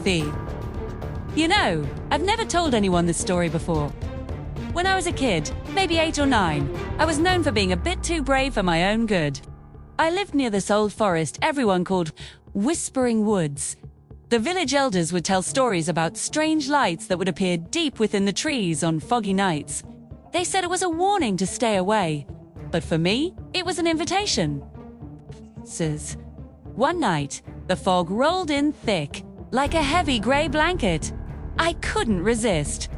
empathy. You know, I've never told anyone this story before. When I was a kid, maybe 8 or 9, I was known for being a bit too brave for my own good. I lived near this old forest everyone called Whispering Woods. The village elders would tell stories about strange lights that would appear deep within the trees on foggy nights. They said it was a warning to stay away, but for me, it was an invitation. One night, the fog rolled in thick, like a heavy grey blanket. I couldn't resist.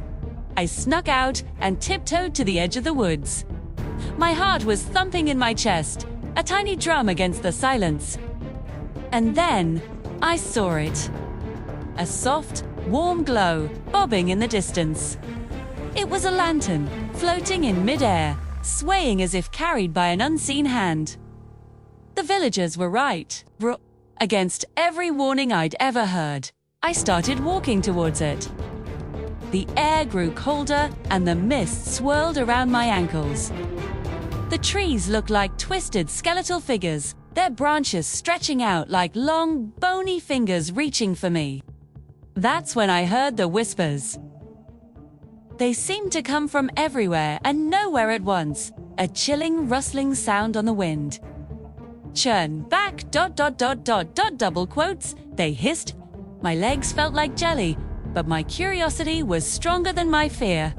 I snuck out and tiptoed to the edge of the woods. My heart was thumping in my chest, a tiny drum against the silence. And then, I saw it. A soft, warm glow bobbing in the distance. It was a lantern, floating in mid-air, swaying as if carried by an unseen hand. The villagers were right. Against every warning I'd ever heard, I started walking towards it. The air grew colder and the mist swirled around my ankles. The trees looked like twisted skeletal figures, their branches stretching out like long, bony fingers reaching for me. That's when I heard the whispers. They seemed to come from everywhere and nowhere at once, a chilling, rustling sound on the wind. Churn back, ... double quotes, they hissed. My legs felt like jelly, but my curiosity was stronger than my fear.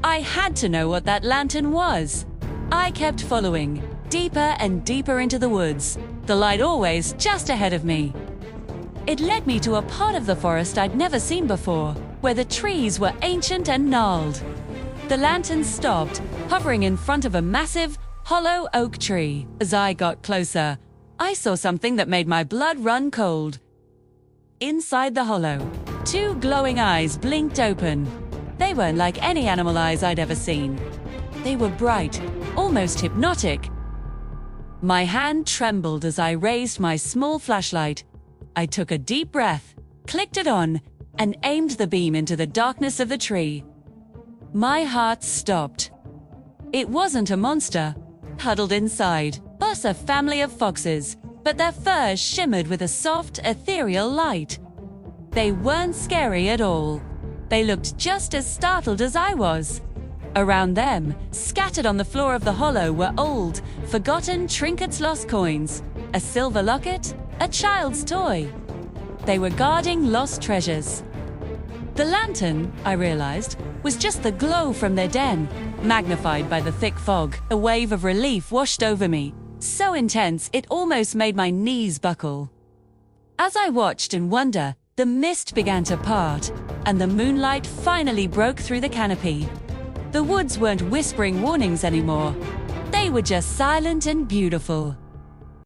I had to know what that lantern was. I kept following, deeper and deeper into the woods, the light always just ahead of me. It led me to a part of the forest I'd never seen before, where the trees were ancient and gnarled. The lantern stopped, hovering in front of a massive, hollow oak tree. As I got closer, I saw something that made my blood run cold. Inside the hollow, 2 glowing eyes blinked open. They weren't like any animal eyes I'd ever seen. They were bright, almost hypnotic. My hand trembled as I raised my small flashlight. I took a deep breath, clicked it on, and aimed the beam into the darkness of the tree. My heart stopped. It wasn't a monster, huddled inside, plus a family of foxes, but their furs shimmered with a soft, ethereal light. They weren't scary at all. They looked just as startled as I was. Around them, scattered on the floor of the hollow, were old, forgotten trinkets, lost coins, a silver locket, a child's toy. They were guarding lost treasures. The lantern, I realized, was just the glow from their den, magnified by the thick fog. A wave of relief washed over me, so intense it almost made my knees buckle. As I watched in wonder, the mist began to part, and the moonlight finally broke through the canopy. The woods weren't whispering warnings anymore. They were just silent and beautiful.